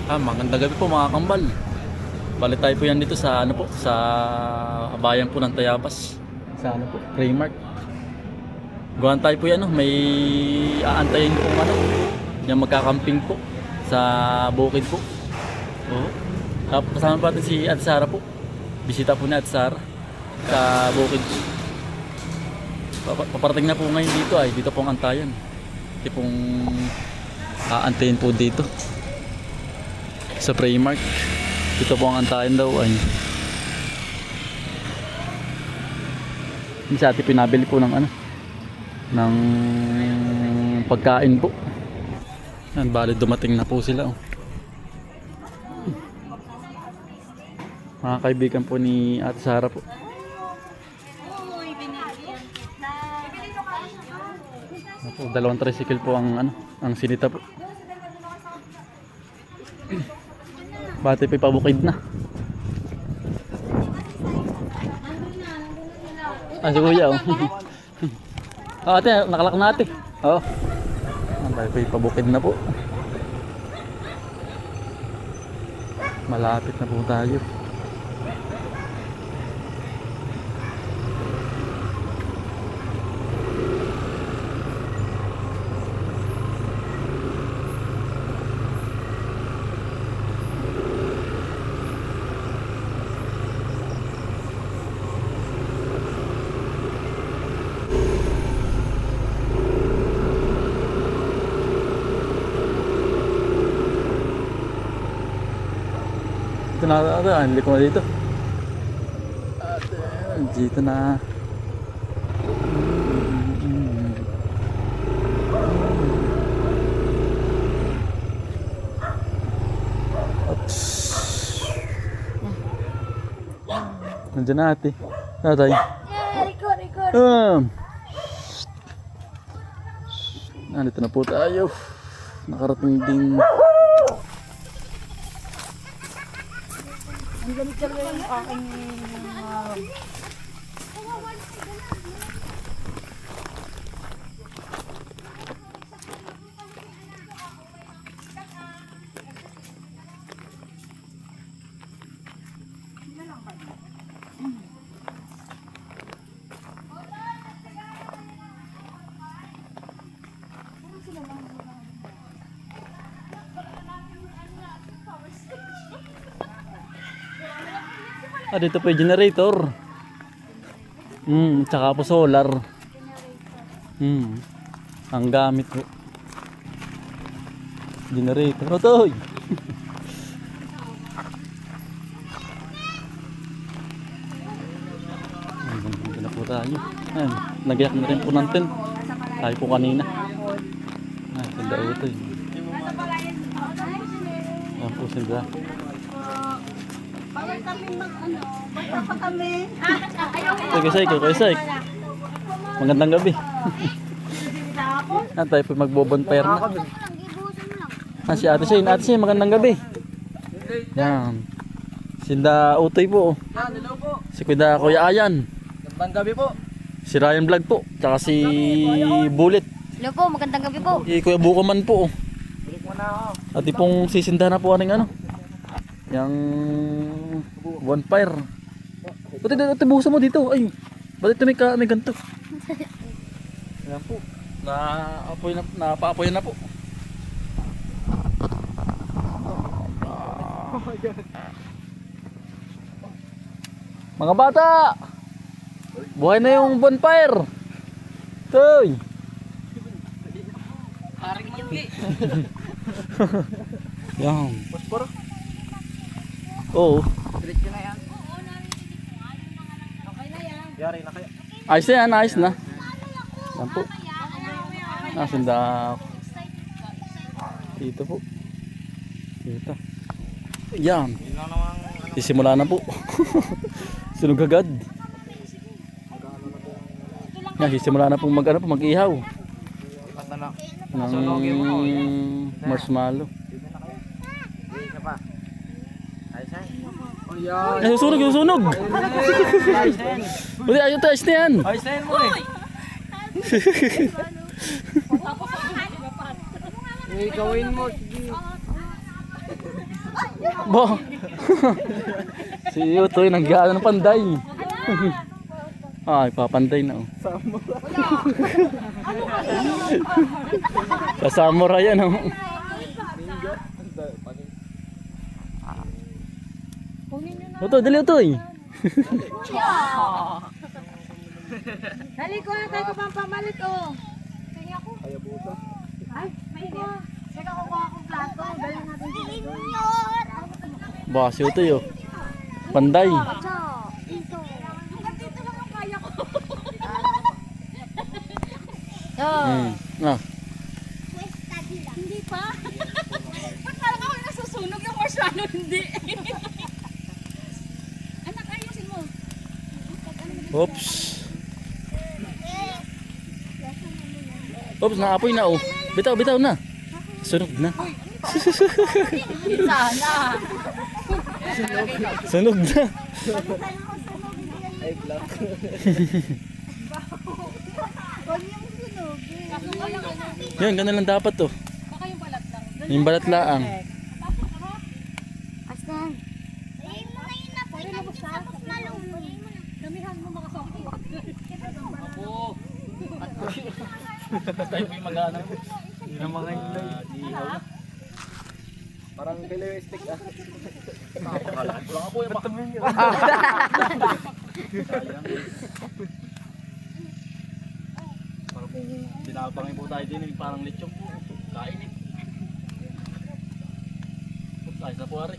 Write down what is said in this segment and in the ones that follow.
Magandang gabi po mga kambal. Bali tayo po yan dito sa ano po, sa bayan po ng Tayabas. Sa ano po, Primark. Gawan tayo po yan, may aantayin po yung magkakamping po sa bukid po. Oo. Tapos kasama pa natin si Ate Sara po. Bisita po ni Ate Sara sa bukid. Paparating na po ngayon dito ay dito pong antayan. Dito pong aantayin po dito sa Primark. Dito po ang antayin daw ay sa atin pinabili po ng ng pagkain po. Yan, bali dumating na po sila. Mga kaibigan po ni Ate Sara po. Dalawang tricycle po ang ang sinita po. Bati pa pabukid na. Si kuya ate, nakalak na ate. Bati pa pabukid na po. Malapit na po tayo. Ito na, hindi ko na dito. Dito na. Nandiyan na ate. Tatay. Nandito na po tayo. Nakarating din. Ang gamit talaga yung aking dito po yung generator. Tsaka po solar. Ang gamit po. Generator. Otoy! Dito na po tayo. Ayan, nagyak na rin po ng tent. Tayo po kanina. Ganda Otoy. Ayan po sila. bawal kami basta pa kami. Kay Saik. Magandang gabi. Tayo po magbobonfire na. Si Ate Shane, magandang gabi. Yan. Sinda Utoy po. Hello po. Si Kuya Ayan. Magandang gabi po. Si Ryan Vlog po. Tsaka si Bullet. Hello po, magandang gabi po. Si Kuya Bukaman po. Balik mo na ako. At pong sisinda na po aning yung bonfire. Ate, buhusan mo dito. Ay, ba't ito may ganito? Ayan po. Napaapoy na po. Mga bata! Buhay na yung bonfire! Toy! Haring manggi. Yan. Posporo. Oo. Diretso na yan. Okay na yan. Yari na kayo. Ayos na yan, ayos na. Yan po. Sinda. Dito po. Dito. Yan. Yun lang naman. Sisimula na po. Sunog agad. Yan, sisimula na po mag-ihaw. Basta na. Ng marshmallow. Isa pa. Ayos na. Oh yan. Ay, susunog! Ayos na yan. Uy, ayun tayo, ayos na yan! Ayos na yan mo eh. Gawin mo. Sige. Bo. Si Utoy nag-aano ng panday. Ay, papanday na oh. Sa samurai yan oh. Utoy, dali Utoy. Dali ko, tayo ko pang pamalit oh. Kaya ako. Ay, may ko. Teka ko akong plato. Dali natin dito. Ba, si Utoy oh. Panday. Hanggang dito lang ang kaya ko. Ah. Hindi pa. Ba't parang ako nasusunog yung marshmallow? Hindi. Anak, ayusin mo. Oops. Oops, naapoy na oh. Bitaw, bitaw na. Sunog na. Sana. Sunog na. Ay, black. Huwag niyong sunog. Yan, ganun lang dapat to. Baka yung balat lang. Yung balat laang. Aslan. Ay, mo na yun na po. Tapos malungkot. Damihan mo makasampo. Oo. Tayo po yung mag-ano. Hindi na mga inlay. Parang kailangan stick ah. Wala nga po yung makamin yun. Parang kung binabangin po tayo din, parang lechong po. Kain eh. Ay, sa po ari.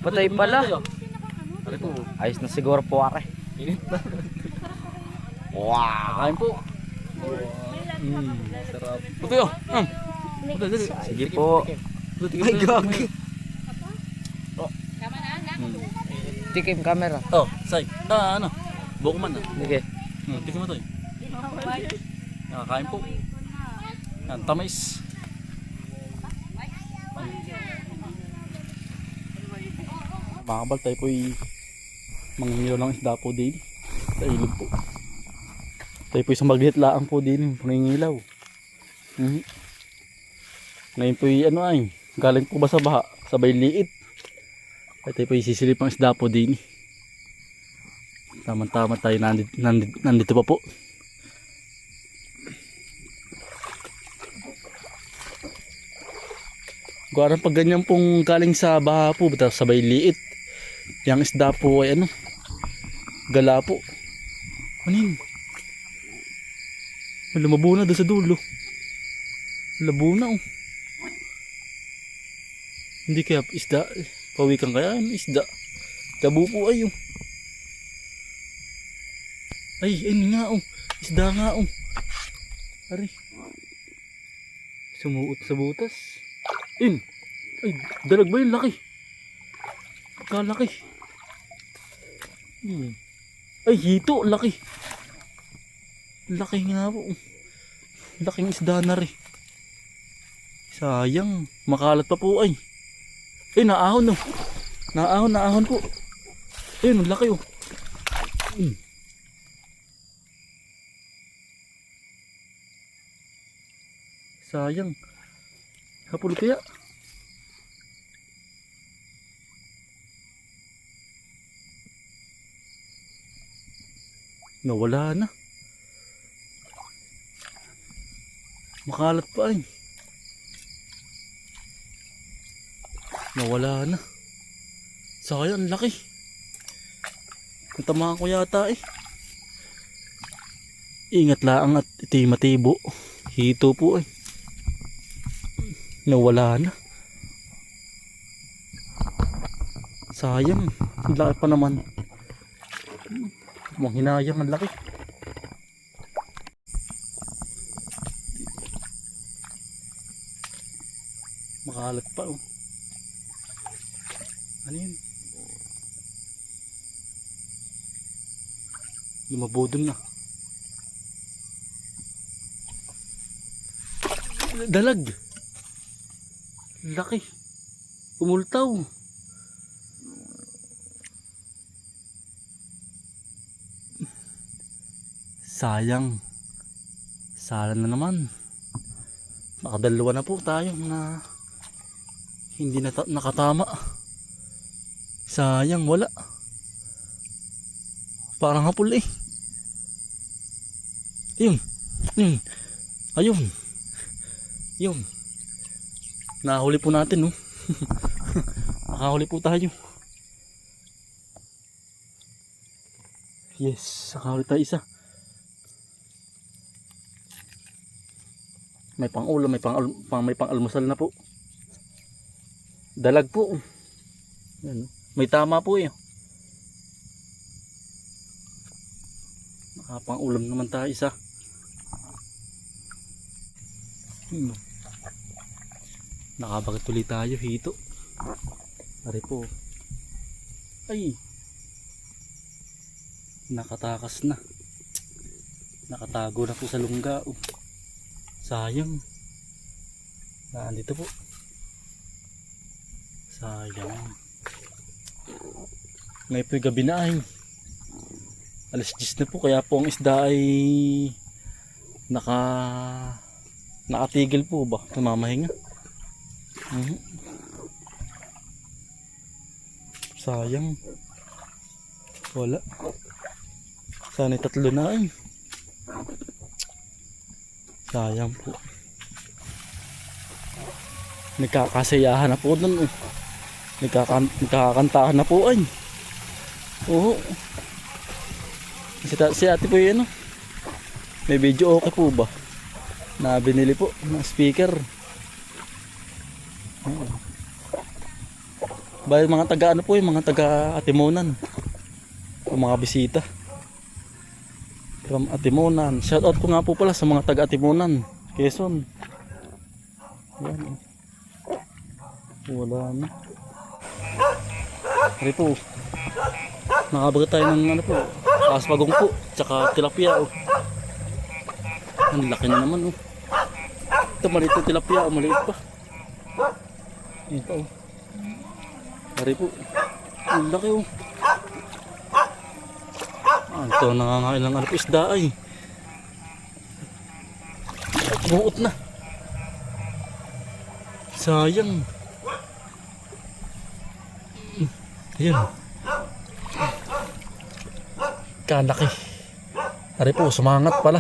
Patay pala. Ari po. Ayos na siguro po are. Init na. Wow. Kain po. Sarap. Puti oh. Dali. Sige po. My God. Tikim camera. Oh, say. Ano? Buko man ah. Sige. Tingnan mo to eh. Nakakain po. Yan, tamis. Makabal tayo po mangingilaw ng isda po din. Sa ilog po. Tayo po isang magliit laang po din. Mangingilaw. Ngayon po ano ay. Galing po ba sa baha? Sabay liit. Ay tayo po isisilip ang isda po din. Tama-tama tayo nandito pa po. Garang pag ganyan pong galing sa baha po, sabay liit. Yang isda po ay ano, gala po. Ano yun? Lumabo na doon sa dulo. Labo na oh. Hindi kaya isda, pawikan kaya ano isda. Labo po ay oh. Ay, ayun nga oh. Isda nga oh. Ari. Sumuot sa butas. Ayun. Ay, dalag ba yun? Laki. Kalaki. Ay, hito. Laki. Laki nga po. Laking isda na rin. Sayang. Makalat pa po ay. Ay, naahon oh. Naahon po. Ayun, laki oh. Sayang. Hapul kaya. Nawala na. Makalat pa ay. Nawala na. Sayang, laki. Tamahan ko yata eh. Ingat lang at ito'y matibo. Hito po ay. Nawala na. Sayang. Ang laki pa naman. Manghinayang ang laki. Makalat pa oh. Ano yun? Lumabodon na. Dalag. Laki. Umultaw. Sayang. Sala na naman. Nakadalawa na po tayo na Hindi nakatama. Sayang, wala. Parang hapul eh. Ayun. Ayun. Yun. Nahuli po natin, no? Nakahuli po tayo. Yes, nakahuli tayo isa. May pang-ulam, may pang-almusal na po. Dalag po. Yan, may tama po eh. Nakapang-ulam naman tayo isa. Nakabagat ulit tayo, hito. Pare po. Ay. Nakatakas na. Nakatago na po sa lungga. Sayang. Nandito po. Sayang. Ngayon po gabi na ay. Alas 10 na po, kaya po ang isda ay nakatigil po ba? Namamahinga. Sayang. Wala. Sana'y 3 na ay. Sayang po. Nagkakasayahan na po dun. Nagkakantahan na po ay. Oo. Si ate po yun. May video okay po ba? Na binili po na speaker. Bali mga taga ano po yung mga taga Atimonan. Yung mga bisita. From Atimonan. Shoutout po nga po pala sa mga taga Atimonan, Quezon. Yan. Wala na. Pare po. Nakabagat tayo ng ano po. Aspagong po. Tsaka tilapia. Ang laki na naman. Ito maliit yung tilapia. Maliit pa. Ito. Pare po. Ang laki oh. Ito nangangailang ano po isda ay. Buot na. Sayang. Ayun. Kalaki. Pare po, sumangat pala.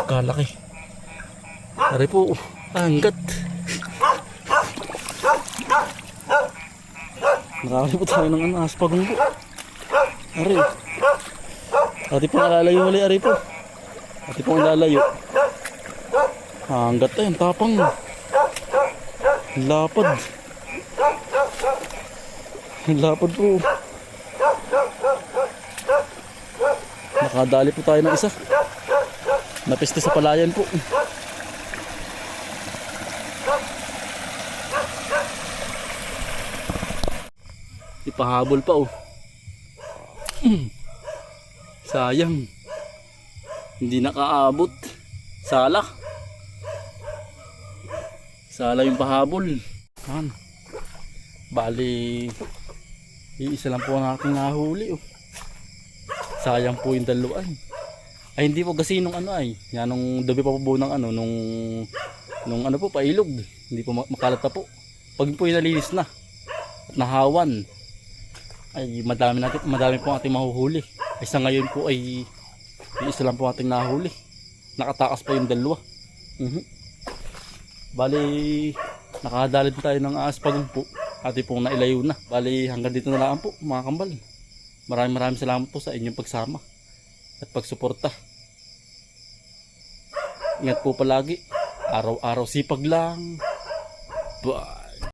Kalaki. Pare po, anggat. Nakakali po tayo ng aspagong po. Ari. Ati po nalalayo ulit, ari po. Ati po nalalayo. Hanggat ayun, tapang. Lapad. Lapad po. Nakadali po tayo ng isa. Napiste sa palayan po. Ipahabol pa oh. Sayang. Hindi nakaabot. Sala. Sala yung pahabol. Yan. Bali iisa lang po ang aking nahuli oh. Sayang po yung dalawa ay hindi po kasi nung ano ay yan nung dabi pa po ng ano nung ano po pailog. Hindi po makalat na po. Pag po yung nalinis na at nahawan ay madami po ating mahuhuli. Ay sa ngayon po ay isa lang po ating nahuli. Nakatakas pa yung dalawa. Bali nakadalid tayo ng aspagong po. Ati pong nailayo na. Bali hanggang dito na lang po mga kambal. Maraming salamat po sa inyong pagsama at pagsuporta. Ingat po palagi. Araw-araw sipag lang. Bye.